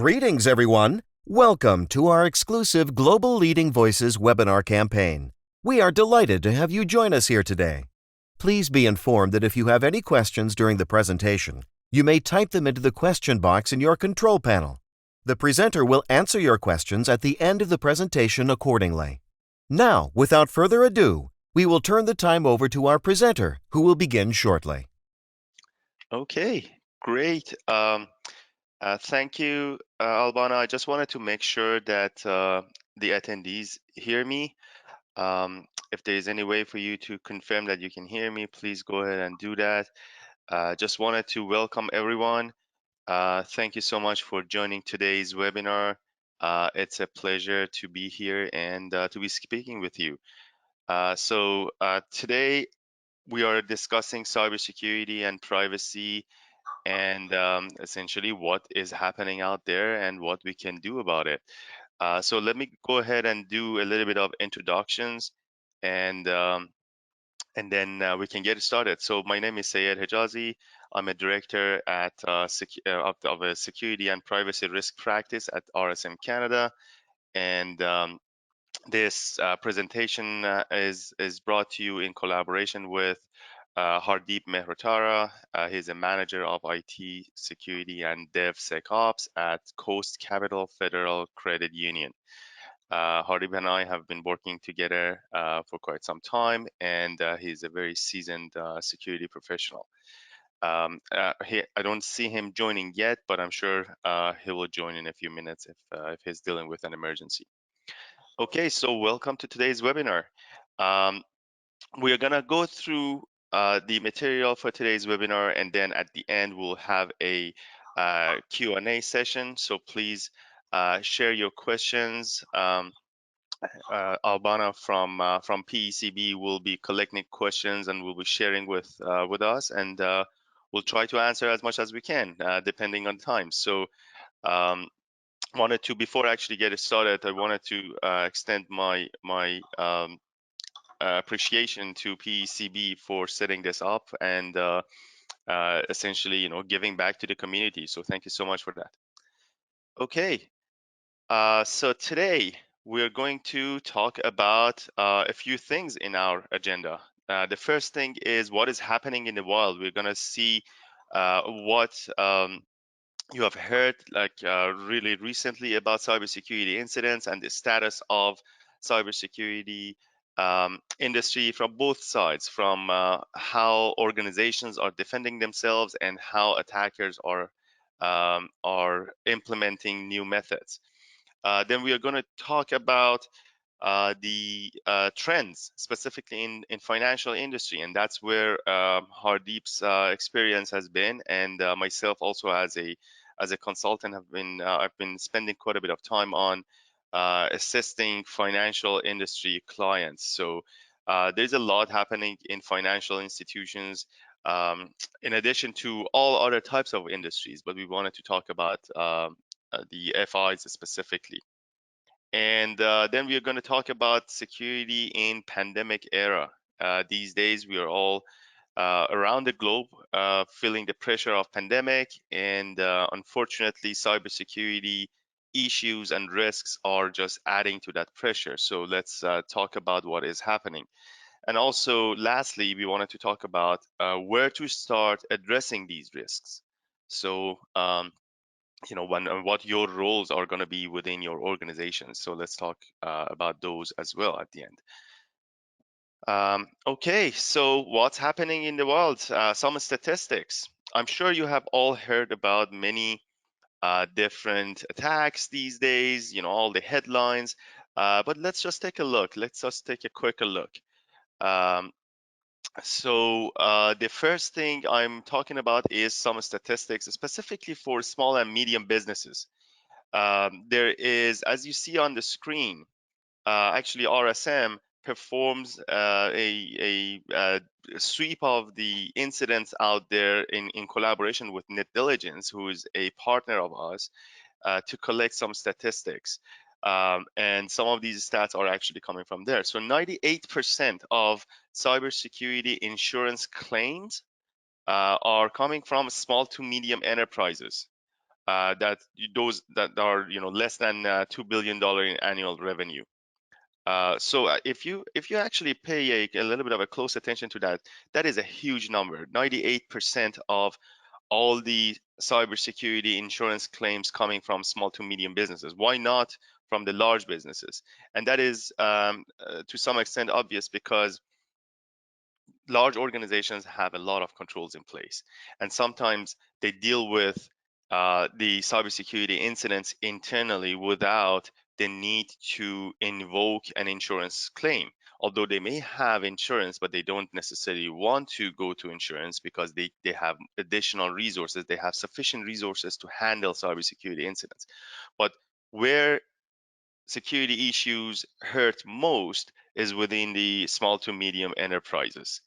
Greetings, everyone. Welcome to our exclusive Global Leading Voices webinar campaign. We are delighted to have you join us here today. Please be informed that if you have any questions during the presentation, you may type them into the question box in your control panel. The presenter will answer your questions at the end of the presentation accordingly. Now, without further ado, we will turn the time over to our presenter, who will begin shortly. Okay, great. Thank you, Albana. I just wanted to make sure that the attendees hear me. If there is any way for you to confirm that you can hear me, please go ahead and do that. Just wanted to welcome everyone. Thank you so much for joining today's webinar. It's a pleasure to be here and to be speaking with you. Today we are discussing cybersecurity and privacy and essentially what is happening out there and what we can do about it. So let me go ahead and do a little bit of introductions and then we can get started. So my name is Seyed Hejazi. I'm a director at of a security and privacy risk practice at RSM Canada. And this presentation is brought to you in collaboration with Hardeep Mehrotra. He's a manager of IT security and DevSecOps at Coast Capital Federal Credit Union. Hardeep and I have been working together for quite some time, and he's a very seasoned security professional. I don't see him joining yet, but I'm sure he will join in a few minutes if he's dealing with an emergency. Okay, so welcome to today's webinar. We are gonna go through the material for today's webinar, and then at the end we'll have a Q&A session. So please share your questions. Albana from PECB will be collecting questions and will be sharing with us, and we'll try to answer as much as we can, depending on time. So wanted to, before I actually get started, I wanted to extend my appreciation to PECB for setting this up and essentially, giving back to the community. So thank you so much for that. Okay, so today we're going to talk about a few things in our agenda. The first thing is what is happening in the wild. We're going to see what you have heard really recently about cybersecurity incidents and the status of cybersecurity industry from both sides, from how organizations are defending themselves and how attackers are implementing new methods. Then we are going to talk about the trends specifically in financial industry, and that's where Hardeep's experience has been, and myself also as a consultant I've been spending quite a bit of time on assisting financial industry clients. So there's a lot happening in financial institutions, in addition to all other types of industries, but we wanted to talk about the FIs specifically. And then we are going to talk about security in pandemic era. These days, we are all around the globe feeling the pressure of pandemic, and unfortunately, cybersecurity issues and risks are just adding to that pressure. So let's talk about what is happening. And also, lastly, we wanted to talk about where to start addressing these risks. So what your roles are going to be within your organization. So let's talk about those as well at the end. Okay, so what's happening in the world? Some statistics. I'm sure you have all heard about many different attacks these days, all the headlines, but let's just take a look. Let's just take a quicker look. So the first thing I'm talking about is some statistics specifically for small and medium businesses. There is, as you see on the screen, actually RSM performs a sweep of the incidents out there in collaboration with Net Diligence, who is a partner of ours, to collect some statistics. And some of these stats are actually coming from there. So 98% of cybersecurity insurance claims are coming from small to medium enterprises. that those that are less than $2 billion in annual revenue. So if you actually pay a little bit of a close attention to that, that is a huge number. 98% of all the cybersecurity insurance claims coming from small to medium businesses. Why not from the large businesses? And that is to some extent obvious, because large organizations have a lot of controls in place, and sometimes they deal with the cybersecurity incidents internally without the need to invoke an insurance claim. Although they may have insurance, but they don't necessarily want to go to insurance because they have additional resources, they have sufficient resources to handle cybersecurity incidents. But where security issues hurt most is within the small to medium enterprises.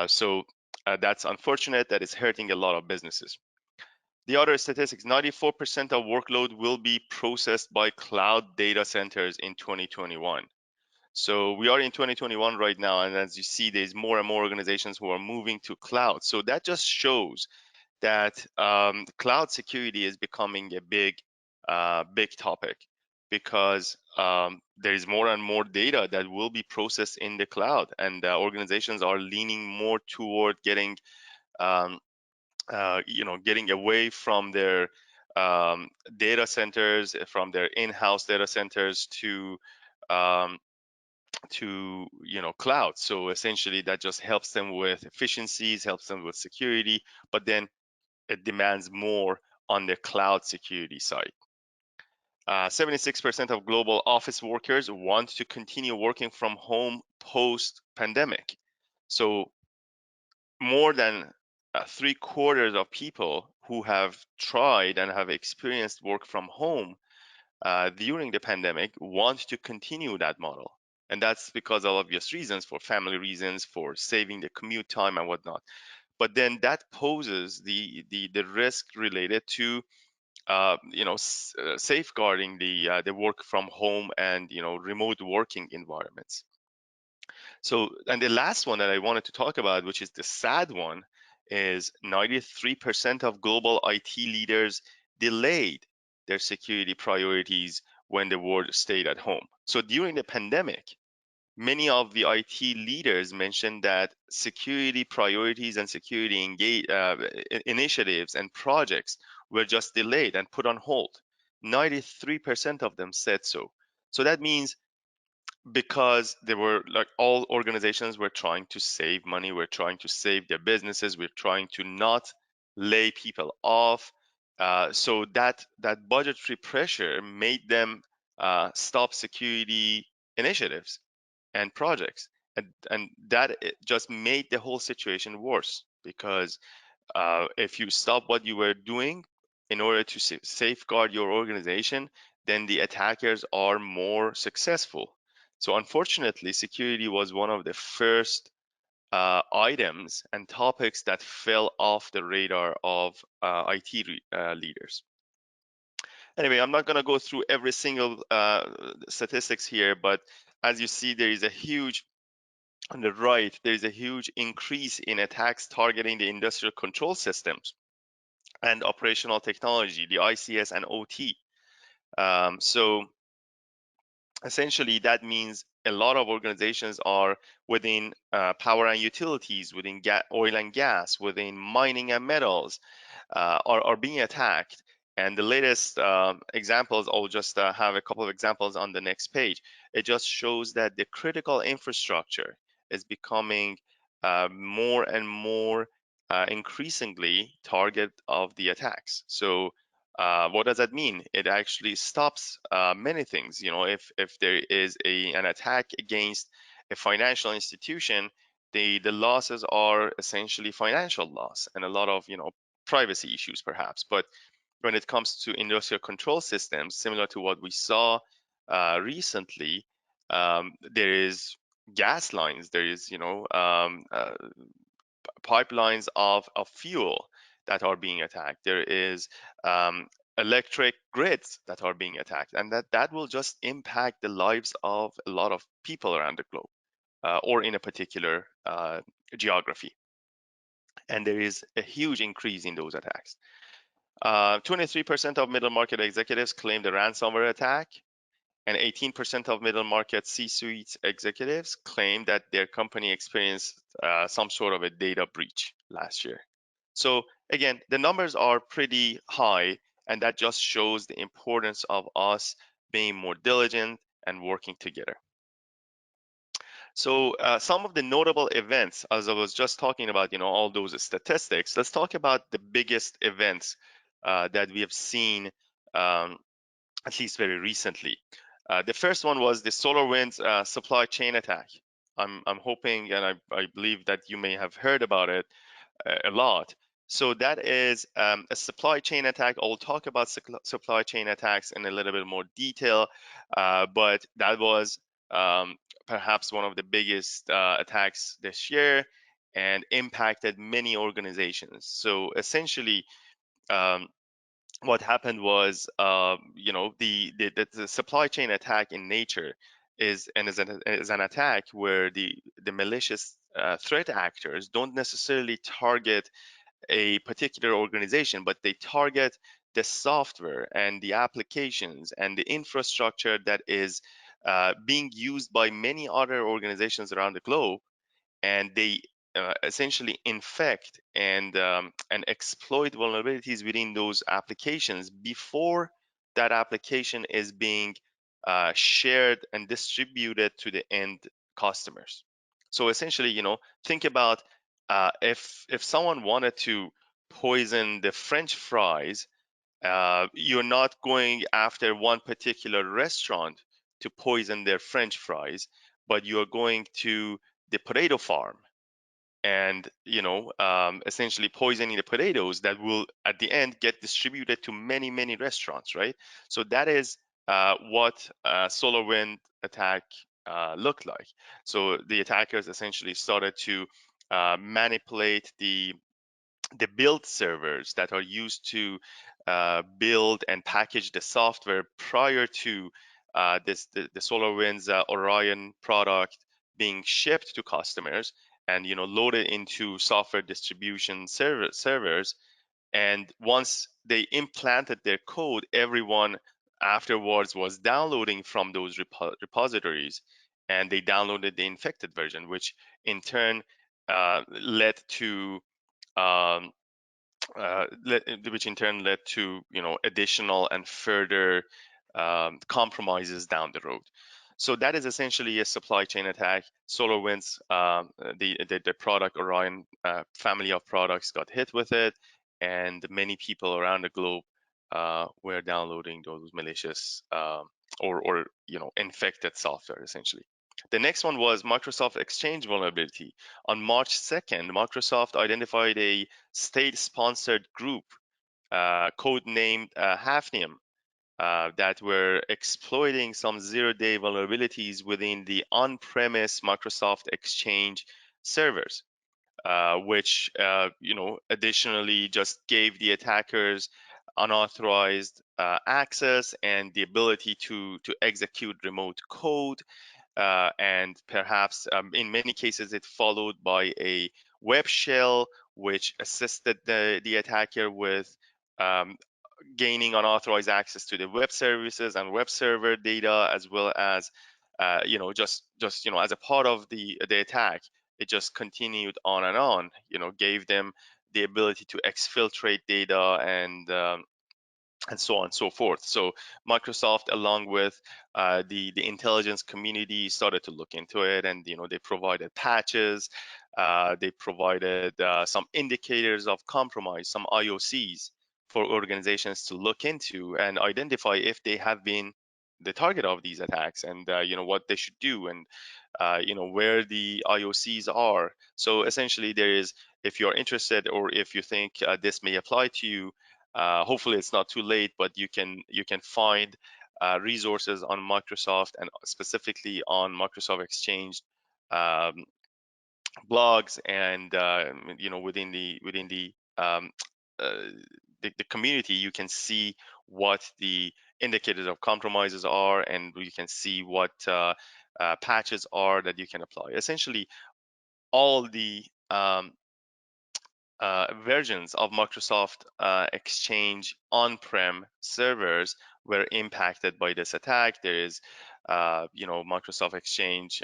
So that's unfortunate that it's hurting a lot of businesses. The other statistics, 94% of workload will be processed by cloud data centers in 2021. So we are in 2021 right now, and as you see, there's more and more organizations who are moving to cloud. So that just shows that cloud security is becoming a big topic, because there is more and more data that will be processed in the cloud, and organizations are leaning more toward getting getting away from their data centers, from their in-house data centers um, to cloud. So essentially that just helps them with efficiencies, helps them with security, but then it demands more on the cloud security side. 76% of global office workers want to continue working from home post-pandemic. So more than 3/4 of people who have tried and have experienced work from home during the pandemic want to continue that model. And that's because of obvious reasons, for family reasons, for saving the commute time and whatnot. But then that poses the risk related to safeguarding the work from home and remote working environments. So, and the last one that I wanted to talk about, which is the sad one, is 93% of global IT leaders delayed their security priorities when the world stayed at home. So during the pandemic, many of the IT leaders mentioned that security priorities and security initiatives and projects were just delayed and put on hold. 93% of them said so. So that means, because they were like, all organizations were trying to save money, we're trying to save their businesses, we're trying to not lay people off. So that budgetary pressure made them stop security initiatives and projects, and that it just made the whole situation worse, because if you stop what you were doing in order to safeguard your organization, then the attackers are more successful. So unfortunately, security was one of the first items and topics that fell off the radar of IT leaders. Anyway, I'm not going to go through every single statistics here, but as you see, there is a huge, on the right, there is a huge increase in attacks targeting the industrial control systems and operational technology, the ICS and OT. So essentially, that means a lot of organizations are within power and utilities, within oil and gas, within mining and metals, are being attacked. And the latest examples, I'll just have a couple of examples on the next page. It just shows that the critical infrastructure is becoming more and more increasingly target of the attacks. So what does that mean? It actually stops many things. If there is an attack against a financial institution, the losses are essentially financial loss and a lot of privacy issues perhaps. But when it comes to industrial control systems, similar to what we saw recently, there is gas lines, there is pipelines of fuel that are being attacked. There is electric grids that are being attacked, and that will just impact the lives of a lot of people around the globe, or in a particular geography. And there is a huge increase in those attacks. 23% of middle market executives claimed a ransomware attack, and 18% of middle market C-suite executives claimed that their company experienced some sort of a data breach last year. So again, the numbers are pretty high, and that just shows the importance of us being more diligent and working together. So some of the notable events, as I was just talking about, all those statistics, let's talk about the biggest events that we have seen, at least very recently. The first one was the SolarWinds supply chain attack. I'm hoping, and I believe that you may have heard about it a lot. So that is a supply chain attack. I'll talk about supply chain attacks in a little bit more detail, but that was um, perhaps one of the biggest attacks this year and impacted many organizations. So essentially, um, what happened was, the supply chain attack in nature is an attack where the malicious threat actors don't necessarily target a particular organization, but they target the software and the applications and the infrastructure that is being used by many other organizations around the globe, and they essentially infect and exploit vulnerabilities within those applications before that application is being shared and distributed to the end customers. So essentially, think about if someone wanted to poison the French fries, you're not going after one particular restaurant to poison their French fries, but you're going to the potato farm and essentially poisoning the potatoes that will at the end get distributed to many restaurants, right? So that is what SolarWind attack looked like. So the attackers essentially started to manipulate the build servers that are used to build and package the software prior to the SolarWinds Orion product being shipped to customers and loaded into software distribution servers. And once they implanted their code, everyone afterwards was downloading from those repositories, and they downloaded the infected version, which in turn led to um, which in turn led to additional and further compromises down the road. So that is essentially a supply chain attack. SolarWinds, the product Orion family of products got hit with it, and many people around the globe were downloading those malicious or infected software essentially. The next one was Microsoft Exchange vulnerability. On March 2nd, Microsoft identified a state-sponsored group, codenamed Hafnium, that were exploiting some zero-day vulnerabilities within the on-premise Microsoft Exchange servers, which additionally just gave the attackers unauthorized access and the ability to execute remote code, and perhaps in many cases it followed by a web shell which assisted the attacker with um, gaining unauthorized access to the web services and web server data, as well as just as a part of the attack, it just continued on and on, gave them the ability to exfiltrate data and so on and so forth. So Microsoft, along with the intelligence community, started to look into it, and they provided patches, they provided some indicators of compromise, some IOCs for organizations to look into and identify if they have been the target of these attacks, and what they should do, and where the IOCs are. So essentially, there is, if you're interested or if you think this may apply to you, hopefully it's not too late, but you can find resources on Microsoft and specifically on Microsoft Exchange um, blogs, and um, uh, the community, you can see what the indicators of compromises are, and you can see what patches are that you can apply. Essentially, all the versions of Microsoft Exchange on-prem servers were impacted by this attack. There is, Microsoft Exchange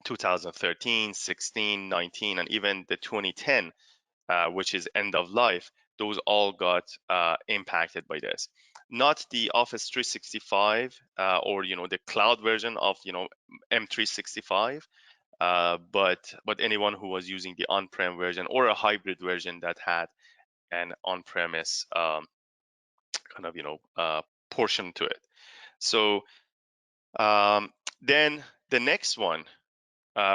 2013, 16, 19, and even the 2010, which is end of life. Those all got impacted by this. Not the Office 365 or the cloud version of M365, but anyone who was using the on-prem version or a hybrid version that had an on-premise kind of portion to it. So then the next one,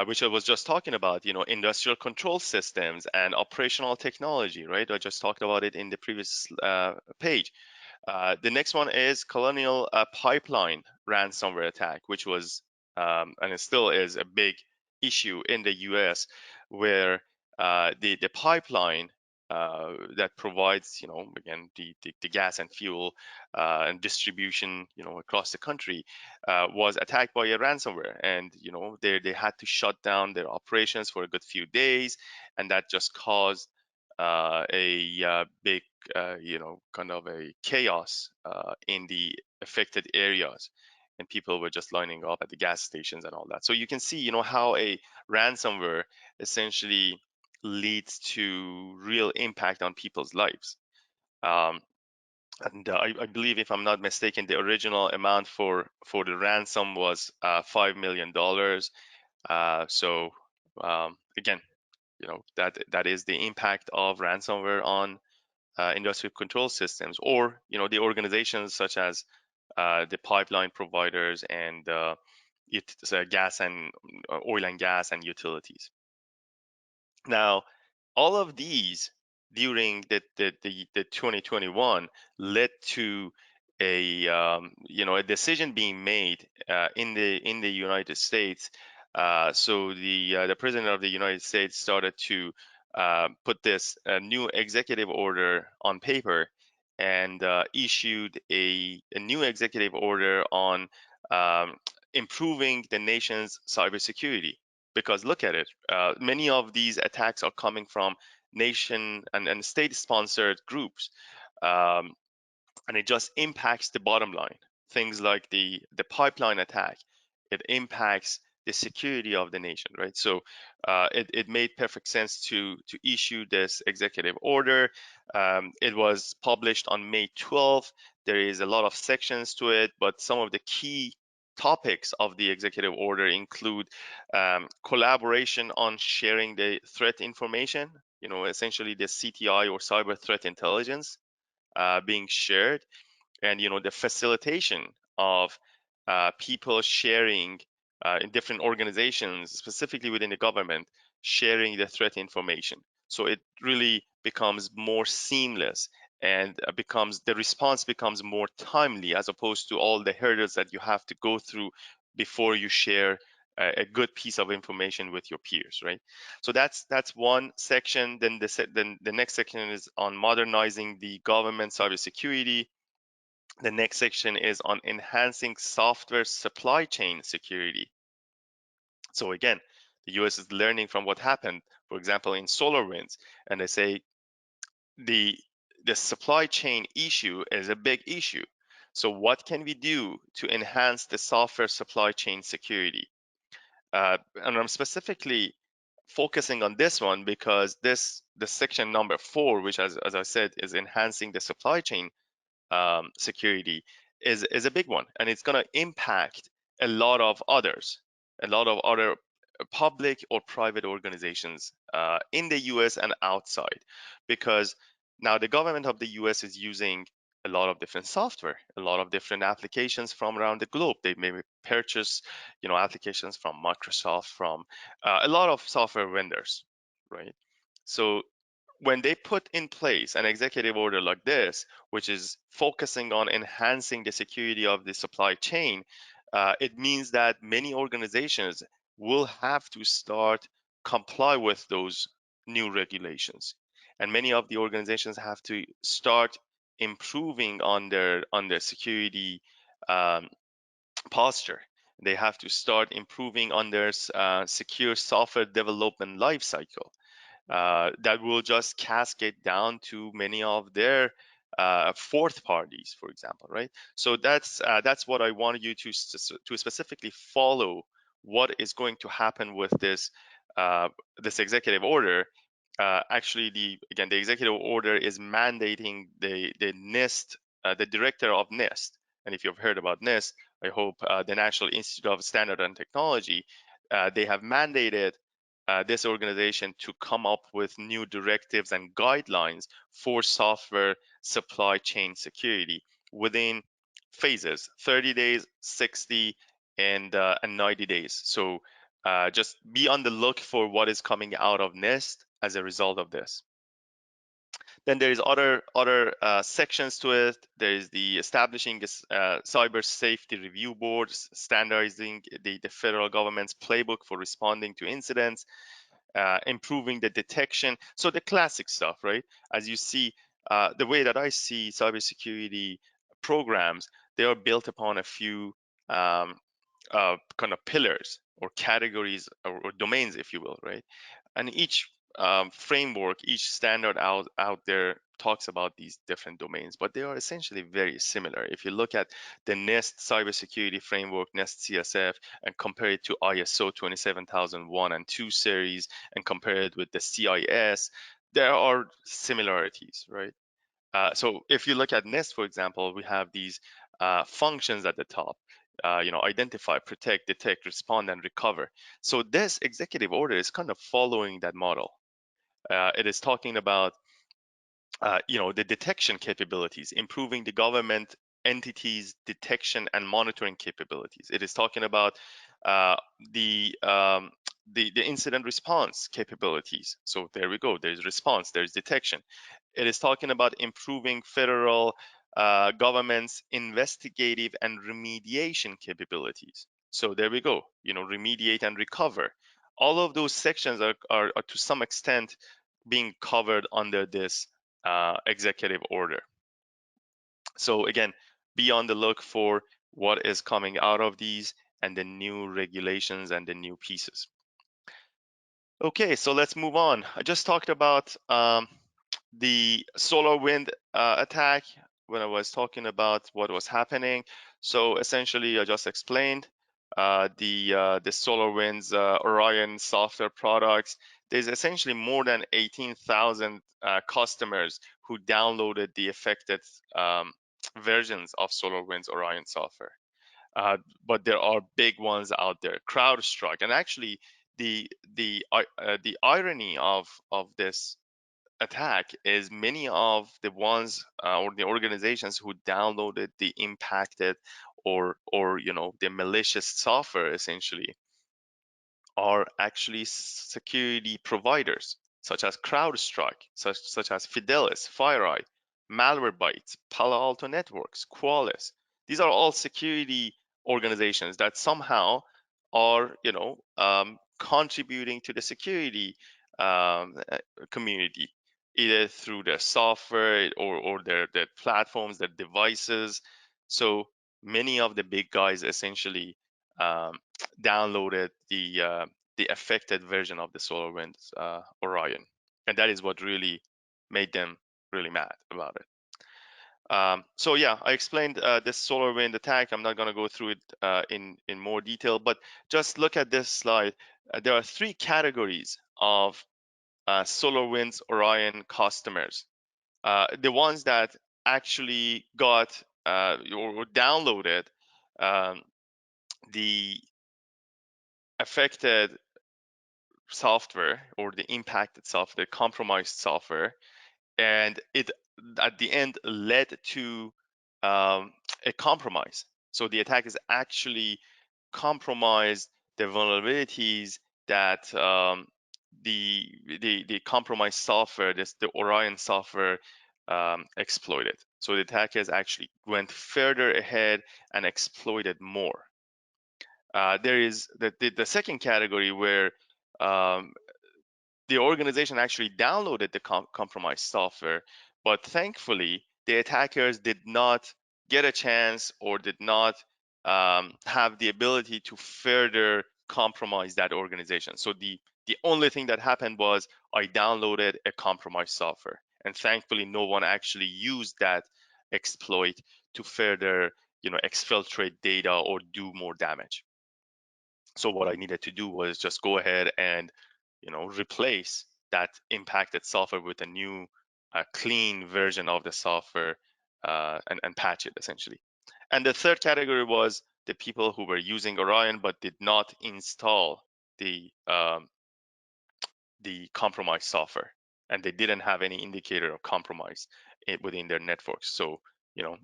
which I was just talking about, industrial control systems and operational technology, right? I just talked about it in the previous page. The next one is Colonial Pipeline ransomware attack, which was and it still is a big issue in the U.S., where the pipeline that provides, again, the gas and fuel and distribution, across the country, was attacked by a ransomware, and they had to shut down their operations for a good few days, and that just caused a big, kind of a chaos in the affected areas, and people were just lining up at the gas stations and all that. So you can see, how a ransomware essentially leads to real impact on people's lives. And I believe, if I'm not mistaken, the original amount for the ransom was $5 million. So again, that is the impact of ransomware on industrial control systems, or the organizations such as the pipeline providers and gas and oil and gas and utilities. Now, all of these during the 2021 led to a decision being made in the United States. So the president of the United States started to put this new executive order on paper, and issued a new executive order on improving the nation's cybersecurity. Because look at it, many of these attacks are coming from nation and state-sponsored groups, and it just impacts the bottom line. Things like the pipeline attack, it impacts the security of the nation, right? So it made perfect sense to issue this executive order. It was published on May 12th. There is a lot of sections to it, but some of the key topics of the executive order include collaboration on sharing the threat information, essentially the CTI or cyber threat intelligence being shared, and the facilitation of people sharing in different organizations, specifically within the government, sharing the threat information. So it really becomes more seamless, and the response becomes more timely, as opposed to all the hurdles that you have to go through before you share a good piece of information with your peers, right? So that's one section. Then the next section is on modernizing the government cybersecurity. The next section is on enhancing software supply chain security. So again, the US is learning from what happened, for example, in SolarWinds, and they say the supply chain issue is a big issue. So what can we do to enhance the software supply chain security? And I'm specifically focusing on this one because the section number 4, which as I said is enhancing the supply chain security, is a big one, and it's going to impact a lot of other public or private organizations in the US and outside, because now the government of the US is using a lot of different software, a lot of different applications from around the globe. They may purchase, applications from Microsoft, from a lot of software vendors, right? So when they put in place an executive order like this, which is focusing on enhancing the security of the supply chain, it means that many organizations will have to start comply with those new regulations, and many of the organizations have to start improving on their security posture. They have to start improving on their secure software development lifecycle. that will just cascade down to many of their fourth parties, for example, right? So that's what I wanted you to specifically follow. What is going to happen with this this executive order? Actually, the executive order is mandating the NIST, the director of NIST, and if you've heard about NIST, I hope the National Institute of Standard and Technology, they have mandated this organization to come up with new directives and guidelines for software supply chain security within phases: 30 days, 60, and 90 days. So just be on the look for what is coming out of NIST as a result of this. Then there is other sections to it. There is the establishing cyber safety review boards, standardizing the federal government's playbook for responding to incidents, improving the detection. So the classic stuff, right? As you see, the way that I see cybersecurity programs, they are built upon a few kind of pillars or categories or domains, if you will, right? And each framework, each standard out there talks about these different domains, but they are essentially very similar. If you look at the NIST cybersecurity framework, NIST CSF, and compare it to ISO 27001 and 2 series, and compare it with the CIS, there are similarities, right? So if you look at NIST, for example, we have these functions at the top. Identify, protect, detect, respond, and recover. So this executive order is kind of following that model. It is talking about the detection capabilities, improving the government entities detection and monitoring capabilities. It is talking about the incident response capabilities. So there we go. There's response, there's detection. It is talking about improving federal government's investigative and remediation capabilities. So there we go. Remediate and recover. All of those sections are to some extent being covered under this executive order. So again, be on the look for what is coming out of these and the new regulations and the new pieces. Okay, so let's move on. I just talked about the SolarWind attack when I was talking about what was happening. So essentially, I just explained the SolarWinds Orion software products. There's essentially more than 18,000 customers who downloaded the affected versions of SolarWinds Orion software. But there are big ones out there, CrowdStrike, and actually the irony of this attack is many of the ones or the organizations who downloaded the impacted or the malicious software essentially are actually security providers such as CrowdStrike, such as Fidelis, FireEye, Malwarebytes, Palo Alto Networks, Qualys. These are all security organizations that somehow are contributing to the security community, either through their software or their platforms, their devices. So many of the big guys essentially downloaded the affected version of the SolarWinds Orion, and that is what really made them really mad about it. So yeah, I explained this SolarWind attack. I'm not going to go through it in more detail, but just look at this slide. There are 3 categories of SolarWinds Orion customers. The ones that actually got or downloaded the affected software or the impacted software, compromised software, and it at the end led to a compromise. So the attack is actually compromised the vulnerabilities that the compromised software, the Orion software, exploited. So the attackers actually went further ahead and exploited more. There is the second category where the organization actually downloaded the compromised software, but thankfully the attackers did not get a chance or did not have the ability to further compromise that organization. So the only thing that happened was I downloaded a compromised software, and thankfully no one actually used that exploit to further exfiltrate data or do more damage. So what I needed to do was just go ahead and replace that impacted software with a new clean version of the software, and patch it essentially. And the third category was the people who were using Orion but did not install the compromised software, and they didn't have any indicator of compromise within their networks. So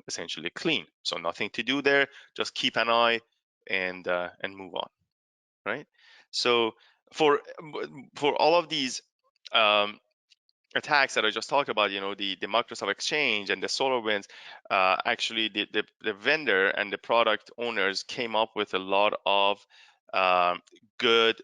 essentially clean. So nothing to do there. Just keep an eye and move on. Right. So for all of these attacks that I just talked about, the Microsoft Exchange and the SolarWinds, actually the vendor and the product owners came up with a lot of good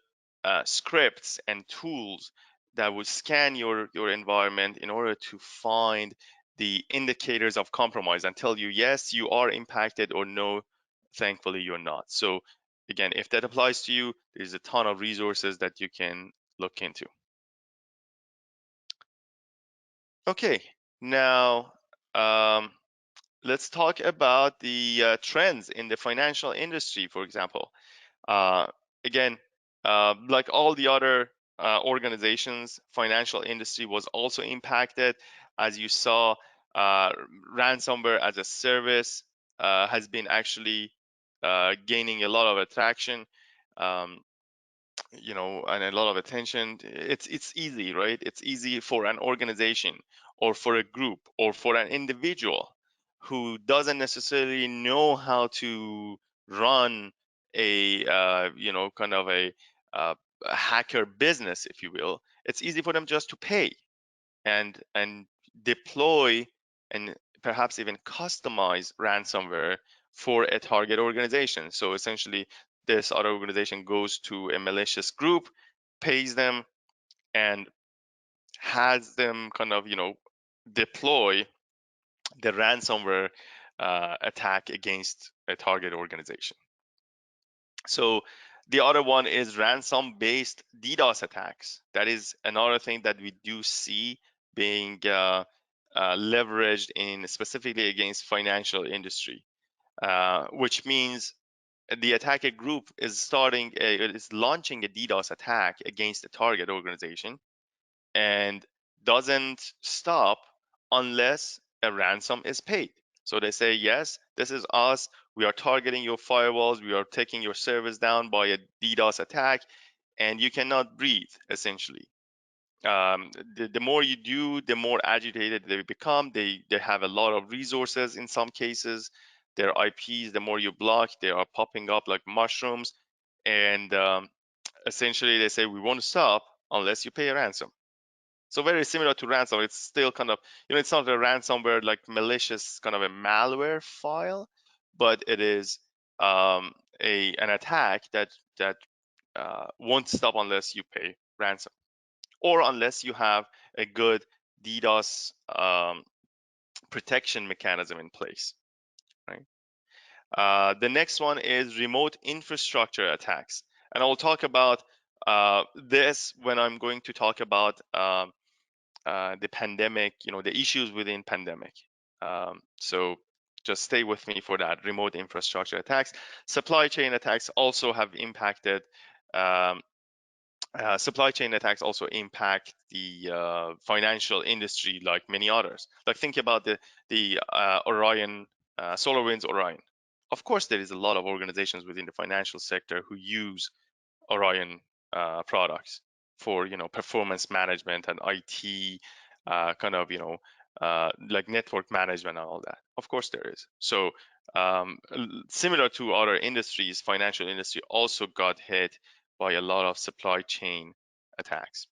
scripts and tools that would scan your environment in order to find the indicators of compromise and tell you, yes, you are impacted, or no, thankfully you're not. So again, if that applies to you, there's a ton of resources that you can look into. Okay, now let's talk about the trends in the financial industry, for example. Uh, Again, like all the other organizations, financial industry was also impacted. As you saw, ransomware as a service has been actually gaining a lot of attraction. Um, and a lot of attention. It's easy, right? It's easy for an organization or for a group or for an individual who doesn't necessarily know how to run a kind of a hacker business, if you will. It's easy for them just to pay and deploy and perhaps even customize ransomware for a target organization. So essentially, this other organization goes to a malicious group, pays them, and has them kind of deploy the ransomware attack against a target organization. So the other one is ransom-based DDoS attacks. That is another thing that we do see being leveraged in specifically against financial industry, which means the attacker group is launching a DDoS attack against a target organization and doesn't stop unless a ransom is paid. So they say, yes, this is us. We are targeting your firewalls. We are taking your servers down by a DDoS attack, and you cannot breathe, essentially. The more you do, the more agitated they become. They have a lot of resources in some cases. Their IPs, the more you block, they are popping up like mushrooms. And essentially, they say, we won't stop unless you pay a ransom. So very similar to ransom. It's still kind of, it's not a ransomware like malicious kind of a malware file, but it is an attack that won't stop unless you pay ransom, or unless you have a good DDoS protection mechanism in place, right? The next one is remote infrastructure attacks, and I'll talk about this when I'm going to talk about the pandemic, the issues within pandemic. So just stay with me for that. Remote infrastructure attacks. Supply chain attacks also have impacted. Supply chain attacks also impact the financial industry like many others. Like think about the Orion, SolarWinds Orion. Of course, there is a lot of organizations within the financial sector who use Orion products for performance management and IT, kind of like network management and all that. Of course there is. So similar to other industries, financial industry also got hit by a lot of supply chain attacks.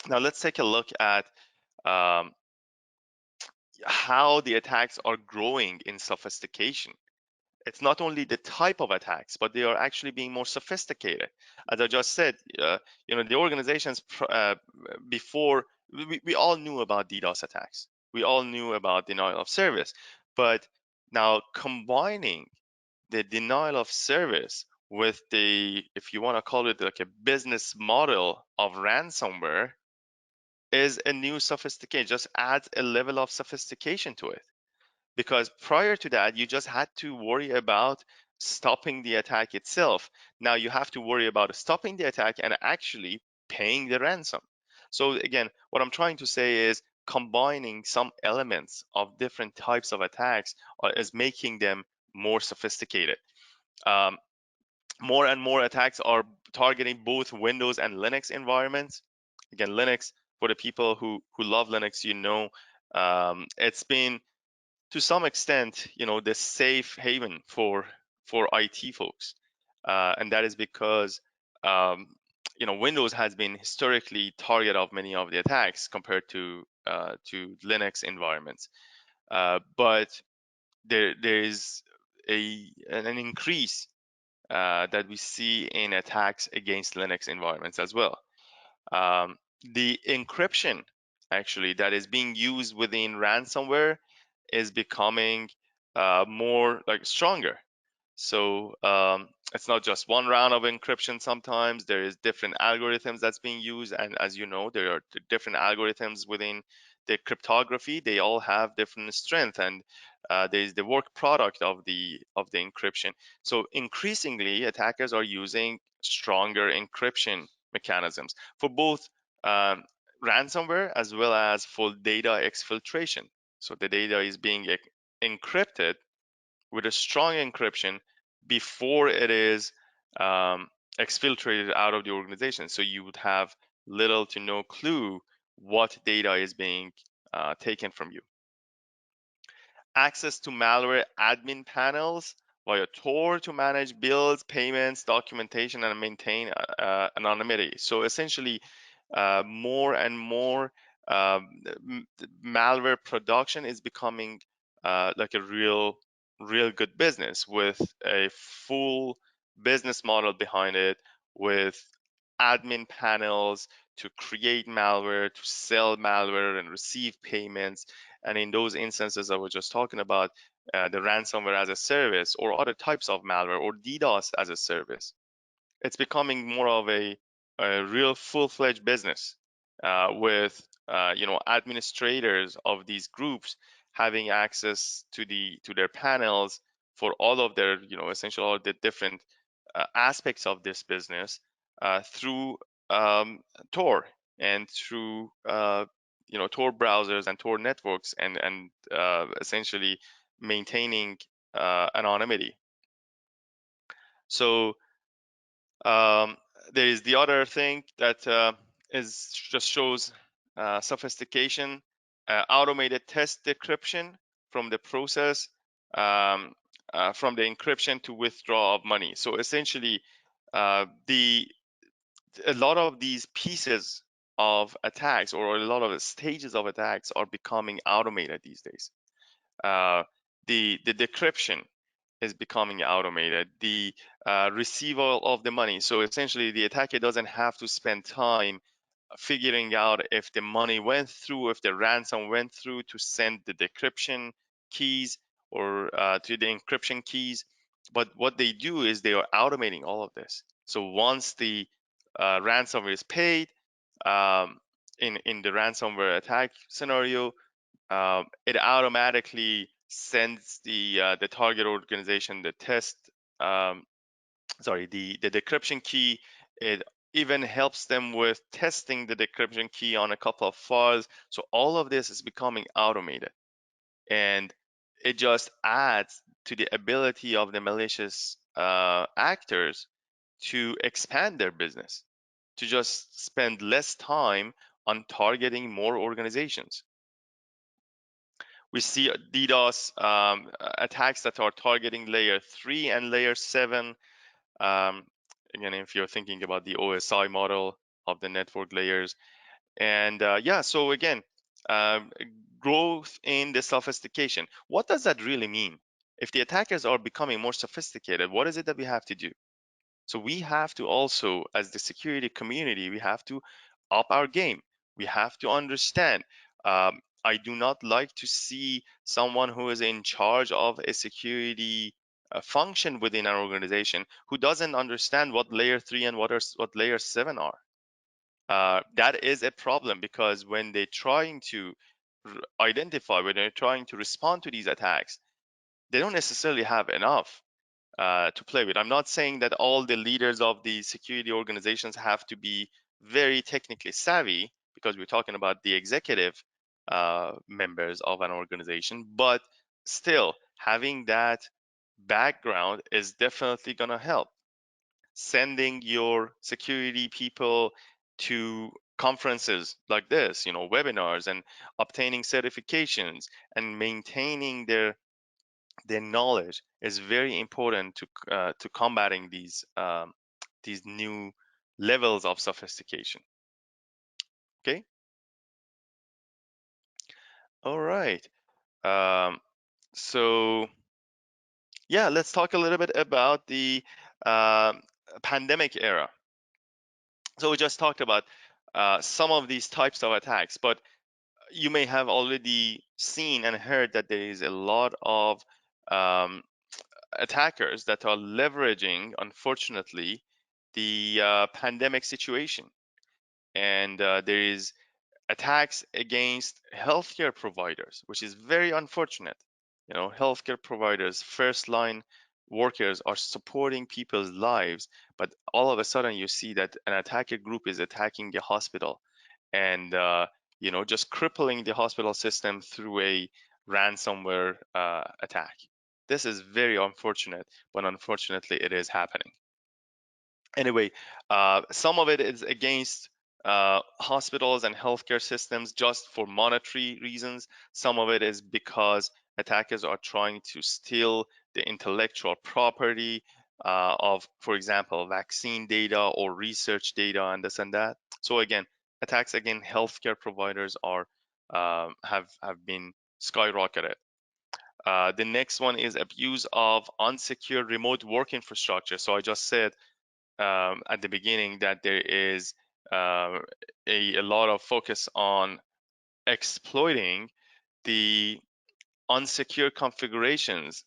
Now let's take a look at how the attacks are growing in sophistication. It's not only the type of attacks, but they are actually being more sophisticated. As I just said, the organizations before, we all knew about DDoS attacks. We all knew about denial of service, but now combining the denial of service with the, if you want to call it like a business model of ransomware, is a new sophistication, just adds a level of sophistication to it. Because prior to that, you just had to worry about stopping the attack itself. Now you have to worry about stopping the attack and actually paying the ransom. So again, what I'm trying to say is combining some elements of different types of attacks is making them more sophisticated. Um, more and more attacks are targeting both Windows and Linux environments. Again, Linux, for the people who love Linux, it's been to some extent, the safe haven for IT folks, and that is because um, Windows has been historically target of many of the attacks compared to Linux environments, but there is an increase that we see in attacks against Linux environments as well. The encryption actually that is being used within ransomware is becoming more like stronger. So it's not just one round of encryption. Sometimes there is different algorithms that's being used, and as you know, there are different algorithms within the cryptography. They all have different strength, and there's the work product of the encryption. So increasingly, attackers are using stronger encryption mechanisms for both um, ransomware as well as for data exfiltration. So the data is being encrypted with a strong encryption before it is exfiltrated out of the organization. So you would have little to no clue what data is being taken from you. Access to malware admin panels via Tor to manage bills, payments, documentation, and maintain anonymity. So essentially, more and more malware production is becoming like a real good business with a full business model behind it, with admin panels to create malware, to sell malware and receive payments. And in those instances I was just talking about, the ransomware as a service or other types of malware or DDoS as a service, it's becoming more of a real full-fledged business with administrators of these groups having access to their panels for all of their essential all the different aspects of this business through Tor and through Tor browsers and Tor networks and essentially maintaining anonymity. So um, there is the other thing that is just shows sophistication, automated test decryption from the process, from the encryption to withdraw of money. So essentially, a lot of these pieces of attacks or a lot of the stages of attacks are becoming automated these days. The decryption is becoming automated. The receival of the money. So essentially, the attacker doesn't have to spend time figuring out if the money went through, if the ransom went through to send the decryption keys or to the encryption keys. But what they do is they are automating all of this. So once the ransom is paid, um, in the ransomware attack scenario, it automatically sends the target organization the test, um, the decryption key. It even helps them with testing the decryption key on a couple of files. So all of this is becoming automated, and it just adds to the ability of the malicious actors to expand their business, to just spend less time on targeting more organizations. We see DDoS attacks that are targeting layer 3 and layer 7. Um, Again, if you're thinking about the OSI model of the network layers. And so again, um, growth in the sophistication. What does that really mean? If the attackers are becoming more sophisticated, what is it that we have to do? So we have to also, as the security community, we have to up our game. We have to understand. I do not like to see someone who is in charge of a security function within an organization who doesn't understand what layer 3 and what layer 7 are. That is a problem, because when they're trying to identify, when they're trying to respond to these attacks, they don't necessarily have enough to play with. I'm not saying that all the leaders of the security organizations have to be very technically savvy, because we're talking about the executive members of an organization, but still having that background is definitely going to help. Sending your security people to conferences like this, webinars, and obtaining certifications and maintaining their knowledge is very important to combating these new levels of sophistication. Okay. All right. Um, so yeah, let's talk a little bit about the um pandemic era. So we just talked about some of these types of attacks, but you may have already seen and heard that there is a lot of um, attackers that are leveraging, unfortunately, the pandemic situation. And there is attacks against healthcare providers, which is very unfortunate. Healthcare providers, first line workers, are supporting people's lives, but all of a sudden you see that an attacker group is attacking the hospital and just crippling the hospital system through a ransomware attack. This is very unfortunate, but unfortunately it is happening. Anyway, some of it is against hospitals and healthcare systems just for monetary reasons. Some of it is because attackers are trying to steal the intellectual property of, for example, vaccine data or research data and this and that. So again, attacks against healthcare providers are have been skyrocketed. The next one is abuse of unsecured remote work infrastructure. So I just said at the beginning that there is a lot of focus on exploiting the unsecure configurations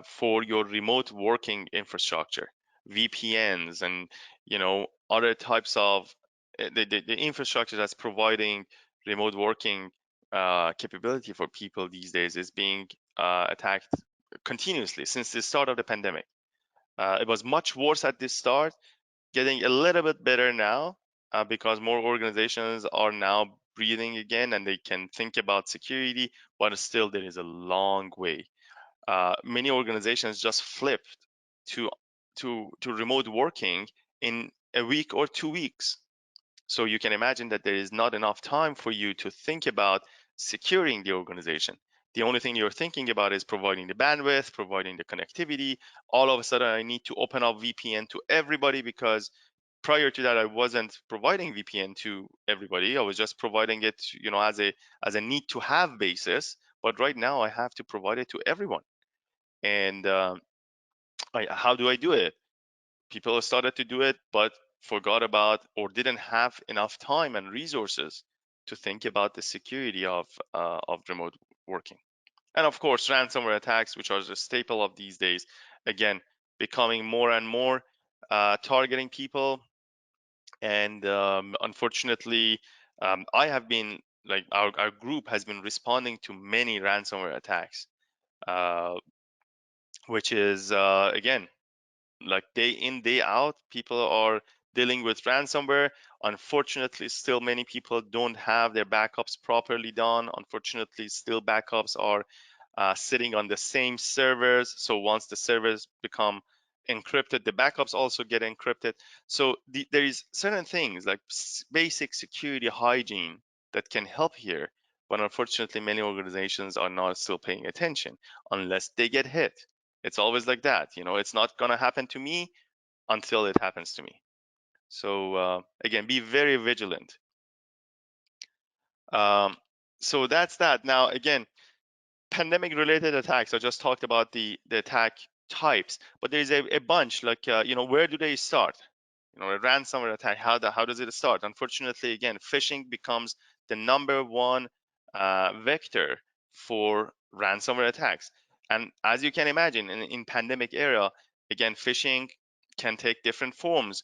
for your remote working infrastructure, VPNs, and other types of the infrastructure that's providing remote working capability for people these days is being attacked continuously since the start of the pandemic. It was much worse at the start, getting a little bit better now because more organizations are now breathing again and they can think about security, but still there is a long way. Many organizations just flipped to remote working in a week or 2 weeks. So you can imagine that there is not enough time for you to think about securing the organization. The only thing you're thinking about is providing the bandwidth, providing the connectivity. All of a sudden, I need to open up VPN to everybody, because prior to that, I wasn't providing VPN to everybody. I was just providing it, as a need to have basis. But right now, I have to provide it to everyone. And how do I do it? People started to do it, but forgot about or didn't have enough time and resources to think about the security of remote working. And of course, ransomware attacks, which are the staple of these days, again, becoming more and more targeting people. And unfortunately, I have been, like, our group has been responding to many ransomware attacks, which is, again, like day in, day out, people are dealing with ransomware. Unfortunately, still many people don't have their backups properly done. Unfortunately, still backups are sitting on the same servers. So once the servers become encrypted, the backups also get encrypted. So there is certain things like basic security hygiene that can help here. But unfortunately, many organizations are not still paying attention unless they get hit. It's always like that. It's not going to happen to me until it happens to me. So again, be very vigilant. So that's that. Now, again, pandemic related attacks. I just talked about the attack types, but there's a bunch, like, where do they start? A ransomware attack, how does it start? Unfortunately, again, phishing becomes the number one vector for ransomware attacks. And as you can imagine, in pandemic era, again, phishing can take different forms.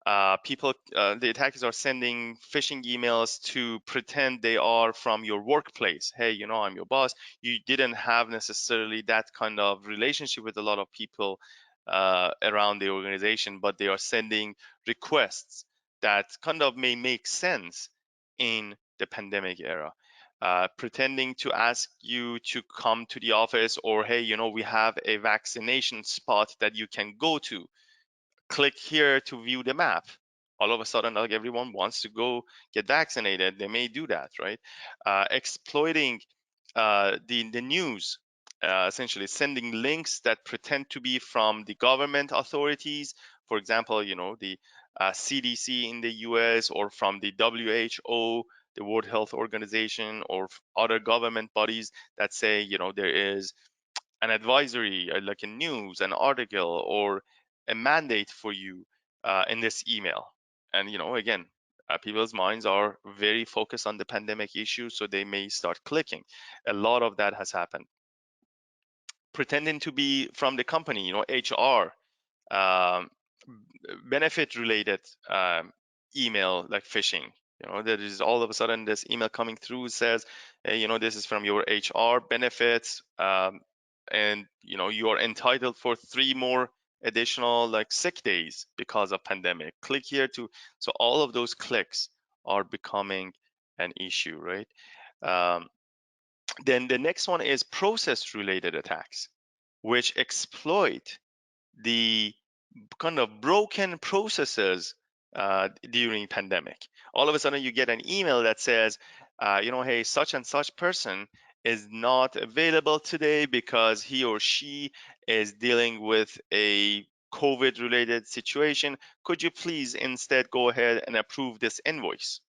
The attackers are sending phishing emails to pretend they are from your workplace. Hey, I'm your boss. You didn't have necessarily that kind of relationship with a lot of people around the organization, but they are sending requests that kind of may make sense in the pandemic era. Pretending to ask you to come to the office, or hey, we have a vaccination spot that you can go to. Click here to view the map. All of a sudden, like, everyone wants to go get vaccinated. They may do that, right? Exploiting the news, essentially sending links that pretend to be from the government authorities. For example, the CDC in the US, or from the WHO, the World Health Organization, or other government bodies that say, there is an advisory, like a news, an article, or a mandate for you in this email. And again, people's minds are very focused on the pandemic issue, so they may start clicking. A lot of that has happened. Pretending to be from the company, HR, um, benefit related email, like phishing. There is all of a sudden this email coming through, says, hey, this is from your HR benefits, and you are entitled for 3 more additional, like, sick days because of pandemic. Click here to. So all of those clicks are becoming an issue, right? Then the next one is process related attacks, which exploit the kind of broken processes during pandemic. All of a sudden, you get an email that says, hey, such and such person is not available today because he or she is dealing with a COVID-related situation. Could you please instead go ahead and approve this invoice?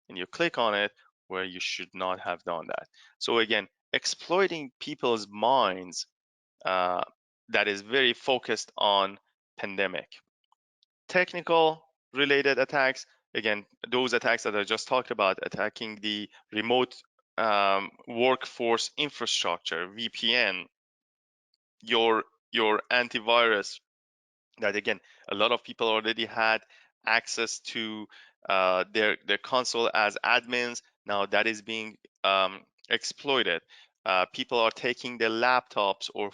And you click on it where you should not have done that. So again, exploiting people's minds uh, that is very focused on pandemic. Technical related attacks, again, those attacks that I just talked about, attacking the remote workforce infrastructure, VPN, your antivirus, that again, a lot of people already had access to their console as admins. Now that is being exploited. People are taking their laptops or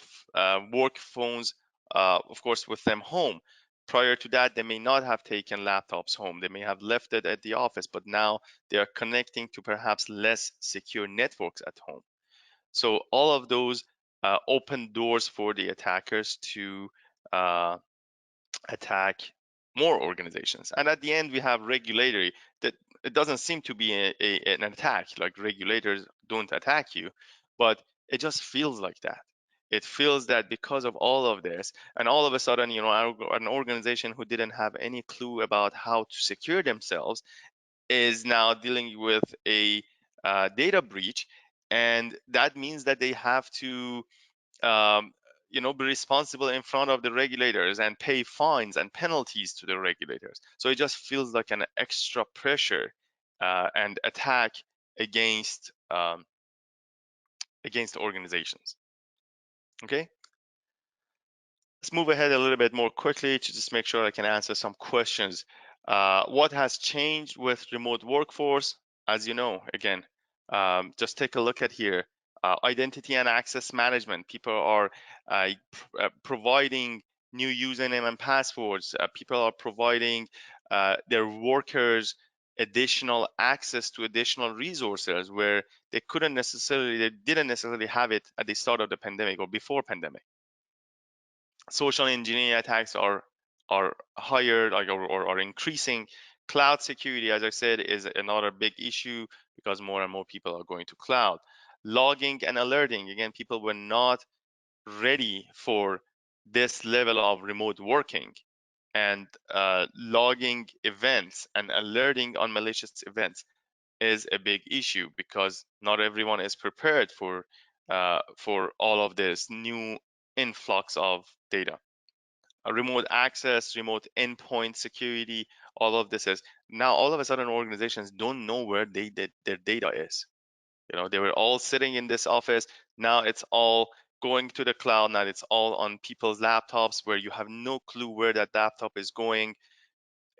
work phones, of course, with them home. Prior to that, they may not have taken laptops home. They may have left it at the office, but now they are connecting to perhaps less secure networks at home. So all of those open doors for the attackers to uh, attack more organizations. And at the end, we have regulatory. That it doesn't seem to be an attack, like regulators don't attack you, but it just feels like that. It feels that because of all of this, and all of a sudden, an organization who didn't have any clue about how to secure themselves is now dealing with a data breach, and that means that they have to um, be responsible in front of the regulators and pay fines and penalties to the regulators. So it just feels like an extra pressure and attack against organizations. Okay, let's move ahead a little bit more quickly to just make sure I can answer some questions. What has changed with remote workforce? As you know, again, just take a look at here. Identity and access management. People are providing new username and passwords. People are providing their workers additional access to additional resources where they didn't necessarily have it at the start of the pandemic or before pandemic. Social engineering attacks are higher, like, or are increasing. Cloud security, as I said, is another big issue because more and more people are going to cloud. Logging and alerting, again, people were not ready for this level of remote working, and logging events and alerting on malicious events is a big issue because not everyone is prepared for all of this new influx of data. Remote access, remote endpoint security, all of this is now all of a sudden organizations don't know where their data is. They were all sitting in this office. Now it's all going to the cloud. Now it's all on people's laptops where you have no clue where that laptop is going,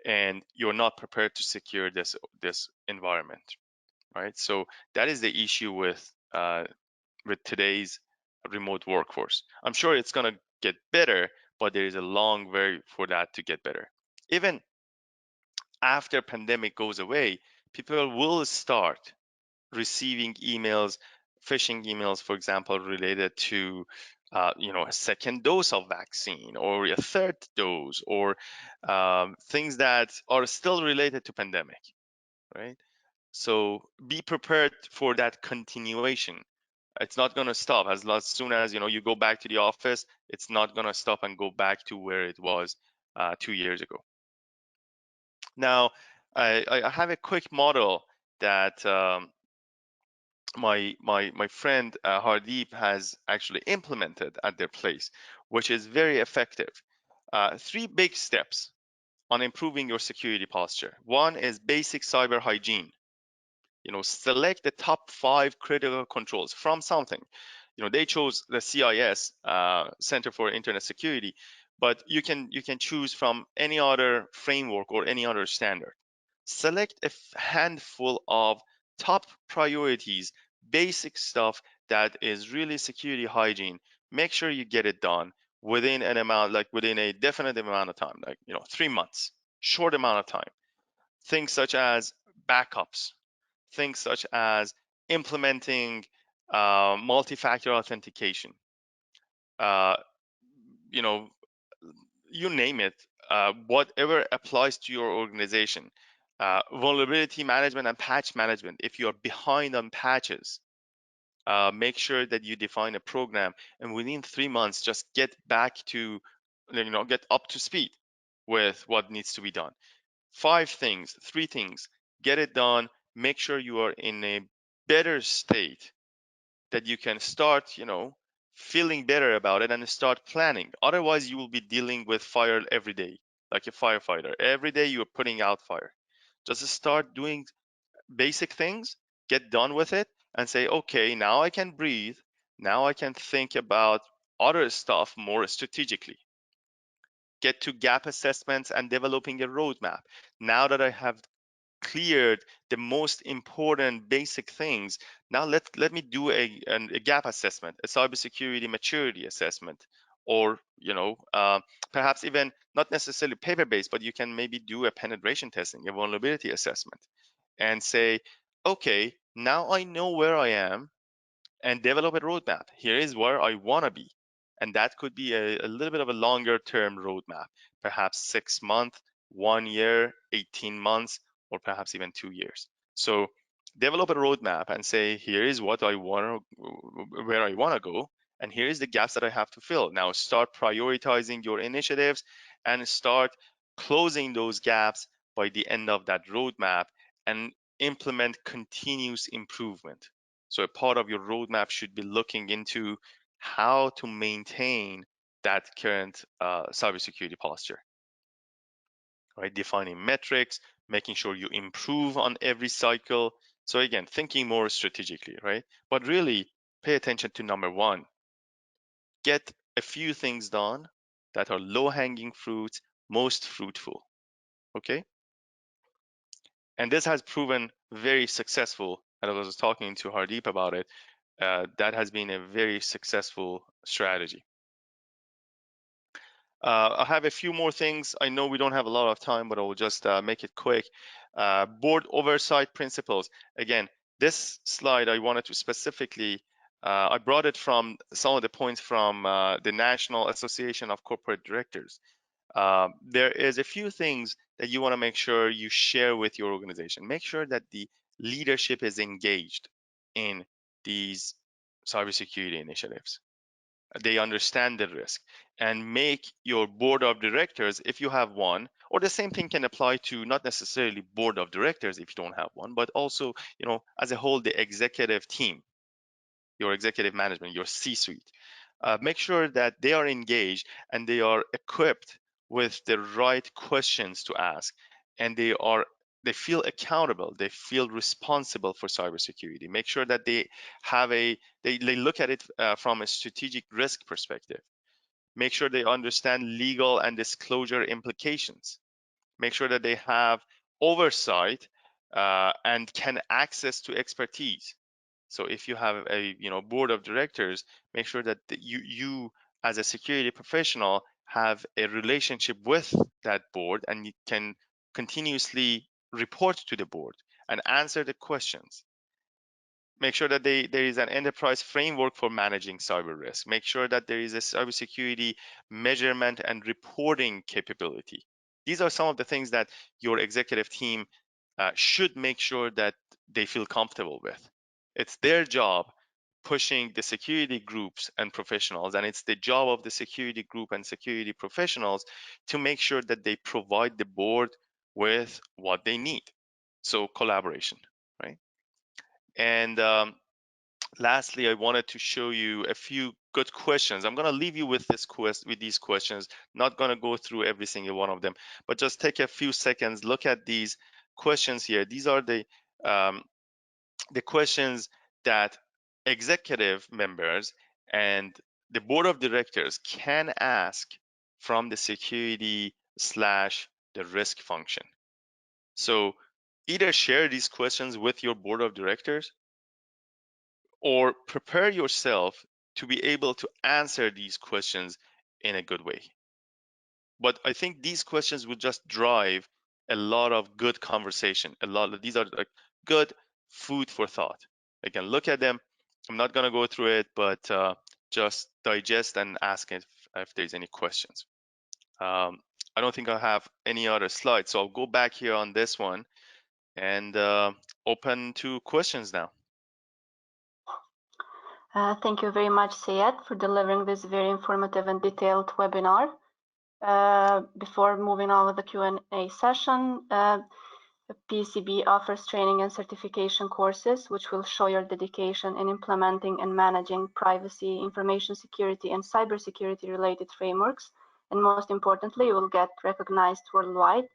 and you're not prepared to secure this environment, right? So that is the issue with today's remote workforce. I'm sure it's going to get better, but there is a long way for that to get better. Even after pandemic goes away, people will start receiving emails, phishing emails, for example, related to a second dose of vaccine or a third dose, or things that are still related to pandemic, right? So be prepared for that continuation. It's not going to stop as soon as you go back to the office. It's not going to stop and go back to where it was 2 years ago. Now, I have a quick model that my friend Hardeep has actually implemented at their place, which is very effective. Three big steps on improving your security posture. One is basic cyber hygiene. Select the top 5 critical controls from something. They chose the CIS, Center for Internet Security, but you can choose from any other framework or any other standard. Select a handful of top priorities, basic stuff that is really security hygiene. Make sure you get it done within within a definite amount of time, 3 months, short amount of time. Things such as backups, things such as implementing multi-factor authentication, uh, you know, you name it, whatever applies to your organization. Vulnerability management and patch management. If you're behind on patches, make sure that you define a program, and within 3 months, just get back to, get up to speed with what needs to be done. 3 things, get it done. Make sure you are in a better state that you can start, feeling better about it and start planning. Otherwise, you will be dealing with fire every day, like a firefighter. Every day you're putting out fire. Just start doing basic things, get done with it, and say, okay, now I can breathe. Now I can think about other stuff more strategically. Get to gap assessments and developing a roadmap. Now that I have cleared the most important basic things, now let me do a gap assessment, a cybersecurity maturity assessment, or perhaps even not necessarily paper-based, but you can maybe do a penetration testing, a vulnerability assessment, and say, okay, now I know where I am, and develop a roadmap. Here is where I want to be. And that could be a little bit of a longer term roadmap, perhaps 6 months, 1 year, 18 months, or perhaps even 2 years. So develop a roadmap and say, here is what I want to, where I want to go, and here is the gaps that I have to fill. Now start prioritizing your initiatives and start closing those gaps by the end of that roadmap, and implement continuous improvement. So a part of your roadmap should be looking into how to maintain that current cybersecurity posture, right? Defining metrics, making sure you improve on every cycle. So again, thinking more strategically, right? But really pay attention to number one. Get a few things done that are low-hanging fruits, most fruitful, okay? And this has proven very successful. And I was talking to Hardeep about it. That has been a very successful strategy. I have a few more things. I know we don't have a lot of time, but I will just make it quick. Board oversight principles. Again, this slide I wanted to specifically, I brought it from some of the points from the National Association of Corporate Directors. There is a few things that you want to make sure you share with your organization. Make sure that the leadership is engaged in these cybersecurity initiatives. They understand the risk, and make your board of directors, if you have one, or the same thing can apply to not necessarily board of directors if you don't have one, but also, as a whole, the executive team, your executive management, your C-suite. Make sure that they are engaged and they are equipped with the right questions to ask, and they are they feel accountable, they feel responsible for cybersecurity. Make sure that they have they look at it from a strategic risk perspective. Make sure they understand legal and disclosure implications. Make sure that they have oversight and can access to expertise. So if you have a board of directors, make sure that you as a security professional have a relationship with that board, and you can continuously report to the board and answer the questions. Make sure that there is an enterprise framework for managing cyber risk. Make sure that there is a cybersecurity measurement and reporting capability. These are some of the things that your executive team should make sure that they feel comfortable with. It's their job pushing the security groups and professionals, and it's the job of the security group and security professionals to make sure that they provide the board with what they need. So collaboration, right? And lastly, I wanted to show you a few good questions. I'm going to leave you with these questions. Not going to go through every single one of them, but just take a few seconds, look at these questions here. These are the questions that executive members and the board of directors can ask from the security slash the risk function. So either share these questions with your board of directors or prepare yourself to be able to answer these questions in a good way. But I think these questions will just drive a lot of good conversation. These are like good food for thought. Again, look at them. I'm not going to go through it, but just digest and ask if there's any questions. I don't think I have any other slides, so I'll go back here on this one and open to questions now. Thank you very much, Seyed, for delivering this very informative and detailed webinar. Before moving on with the Q&A session, PCB offers training and certification courses, which will show your dedication in implementing and managing privacy, information security, and cybersecurity related frameworks. And most importantly, you will get recognized worldwide.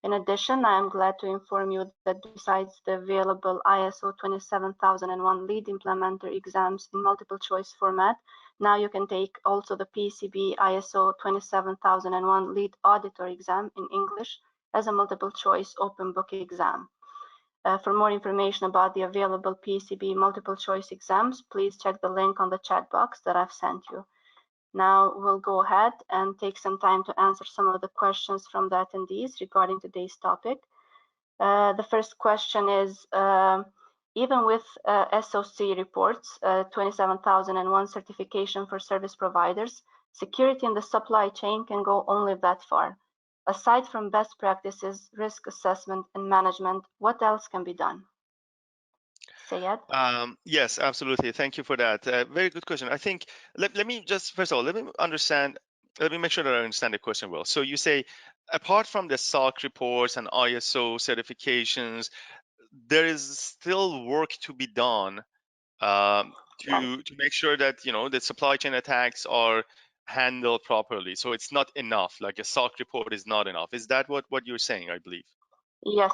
In addition, I am glad to inform you that besides the available ISO 27001 lead implementer exams in multiple choice format, now you can take also the PCB ISO 27001 lead auditor exam in English as a multiple choice open book exam. For more information about the available PCB multiple choice exams, please check the link on the chat box that I've sent you. Now we'll go ahead and take some time to answer some of the questions from the attendees regarding today's topic. The first question is, even with SOC reports, 27001 certification for service providers, security in the supply chain can go only that far. Aside from best practices, risk assessment, and management, what else can be done? Seyed? Yes, absolutely. Thank you for that. Very good question. I think, let me just, first of all, let me make sure that I understand the question well. So you say, apart from the SOC reports and ISO certifications, there is still work to be done to make sure that, the supply chain attacks are handled properly. So it's not enough, like a SOC report is not enough. Is that what you're saying, I believe? Yes.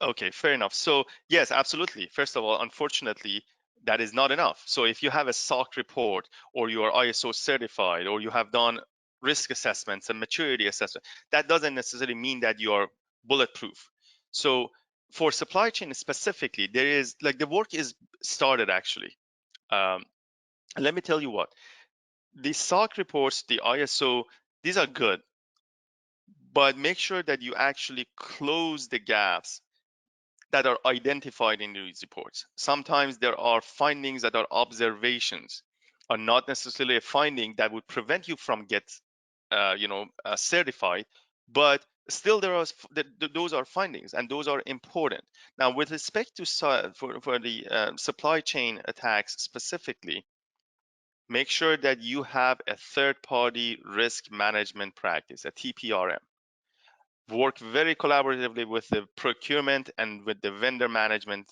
Okay, fair enough. So yes, absolutely. First of all, unfortunately, that is not enough. So if you have a SOC report or you are ISO certified or you have done risk assessments and maturity assessment, that doesn't necessarily mean that you are bulletproof. So for supply chain specifically, there is the work is started actually. Let me tell you what, the SOC reports, the ISO, these are good, but make sure that you actually close the gaps that are identified in these reports. Sometimes there are findings that are observations, are not necessarily a finding that would prevent you from get, certified, but still those are findings and those are important. Now, with respect to for the supply chain attacks specifically, make sure that you have a third-party risk management practice, a TPRM. Work very collaboratively with the procurement and with the vendor management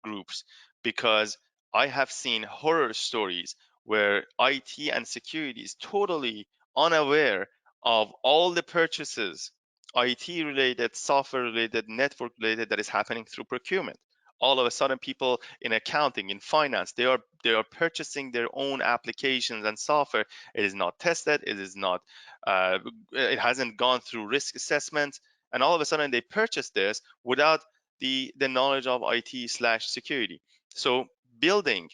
groups, because I have seen horror stories where IT and security is totally unaware of all the purchases IT related, software related, network related that is happening through procurement. All of a sudden, people in accounting, in finance, they are purchasing their own applications and software. It is not tested. It hasn't gone through risk assessment, and all of a sudden they purchase this without the knowledge of IT/security. So building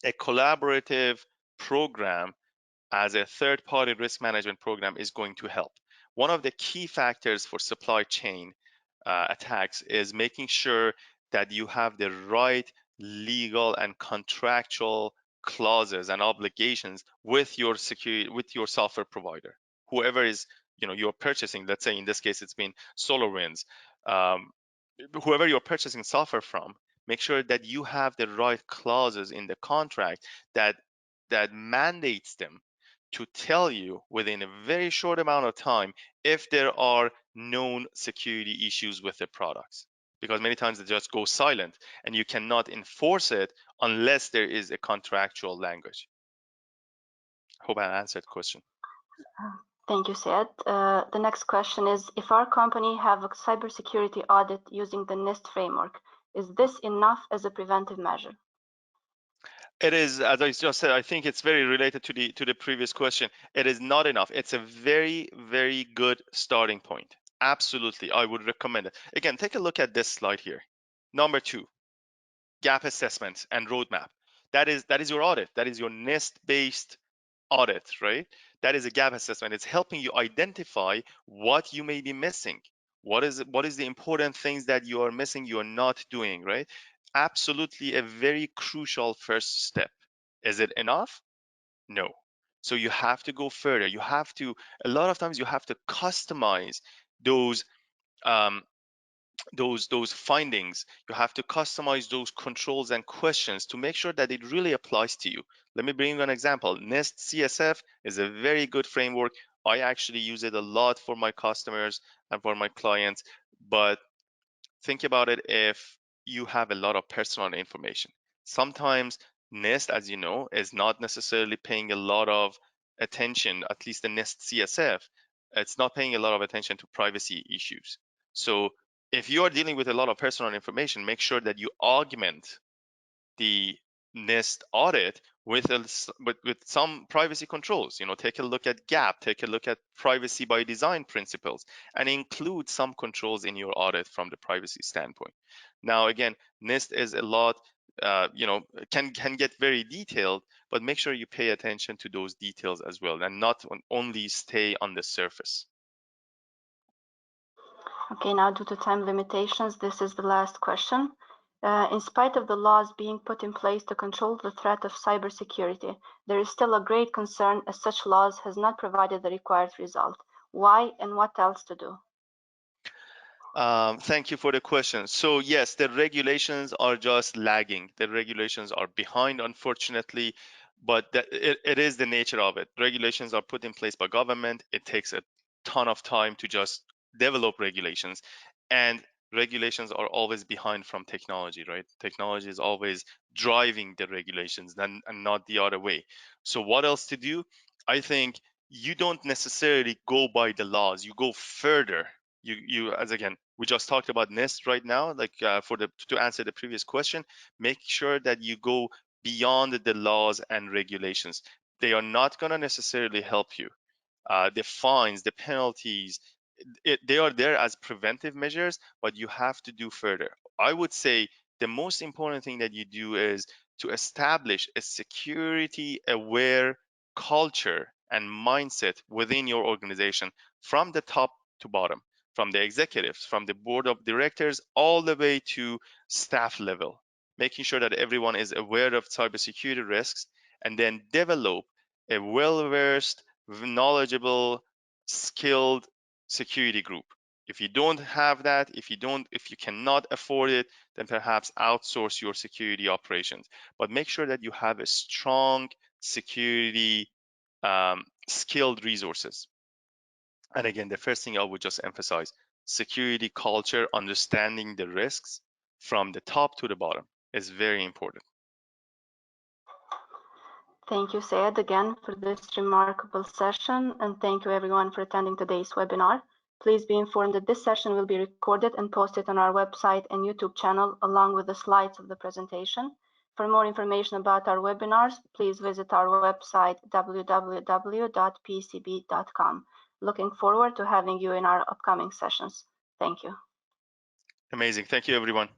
a collaborative program as a third-party risk management program is going to help. One of the key factors for supply chain attacks is making sure that you have the right legal and contractual clauses and obligations with your security, with your software provider, whoever is you're purchasing. Let's say in this case it's been SolarWinds. Um, Whoever you're purchasing software from, make sure that you have the right clauses in the contract that mandates them to tell you within a very short amount of time if there are known security issues with the products. Because many times they just go silent and you cannot enforce it unless there is a contractual language. Hope I answered the question. Thank you, Seyed. The next question is, if our company have a cybersecurity audit using the NIST framework, is this enough as a preventive measure? It is, as I just said, I think it's very related to the previous question. It is not enough. It's a very, very good starting point. Absolutely, I would recommend it. Again, take a look at this slide here. Number 2, gap assessment and roadmap. That is your audit. That is your NIST-based audit, right? That is a gap assessment. It's helping you identify what you may be missing. What is the important things that you are missing, you are not doing, right? Absolutely a very crucial first step. Is it enough? No. So you have to go further. A lot of times you have to customize those um, those findings. You have to customize those controls and questions to make sure that it really applies to you. Let me bring you an example. NIST CSF is a very good framework. I actually use it a lot for my customers and for my clients, but think about it if you have a lot of personal information. Sometimes NIST, as you know, is not necessarily paying a lot of attention, at least the NIST CSF, it's not paying a lot of attention to privacy issues. So if you are dealing with a lot of personal information, make sure that you augment the NIST audit with some privacy controls. Take a look at GAP, take a look at privacy by design principles, and include some controls in your audit from the privacy standpoint. Now, again, NIST is a lot, can get very detailed, but make sure you pay attention to those details as well, and not only stay on the surface. Okay, now due to time limitations, this is the last question. In spite of the laws being put in place to control the threat of cybersecurity, there is still a great concern as such laws has not provided the required result. Why and what else to do? Thank you for the question. So yes, the regulations are just lagging. The regulations are behind, unfortunately, but it is the nature of it. Regulations are put in place by government. It takes a ton of time to just develop regulations, and regulations are always behind from technology, right? Technology is always driving the regulations and not the other way. So what else to do? I think you don't necessarily go by the laws. You go further. As again, we just talked about NIST right now, like to answer the previous question, make sure that you go beyond the laws and regulations. They are not going to necessarily help you. The fines, the penalties, they are there as preventive measures, but you have to do further. I would say the most important thing that you do is to establish a security aware culture and mindset within your organization from the top to bottom, from the executives, from the board of directors, all the way to staff level, making sure that everyone is aware of cybersecurity risks, and then develop a well-versed, knowledgeable, skilled security group. If you don't have that, if you cannot afford it, then perhaps outsource your security operations. But make sure that you have a strong security skilled resources. And again, the first thing I would just emphasize, security culture, understanding the risks from the top to the bottom is very important. Thank you, Seyed, again for this remarkable session, and thank you everyone for attending today's webinar. Please be informed that this session will be recorded and posted on our website and YouTube channel along with the slides of the presentation. For more information about our webinars, please visit our website www.pcb.com. Looking forward to having you in our upcoming sessions. Thank you. Amazing. Thank you, everyone.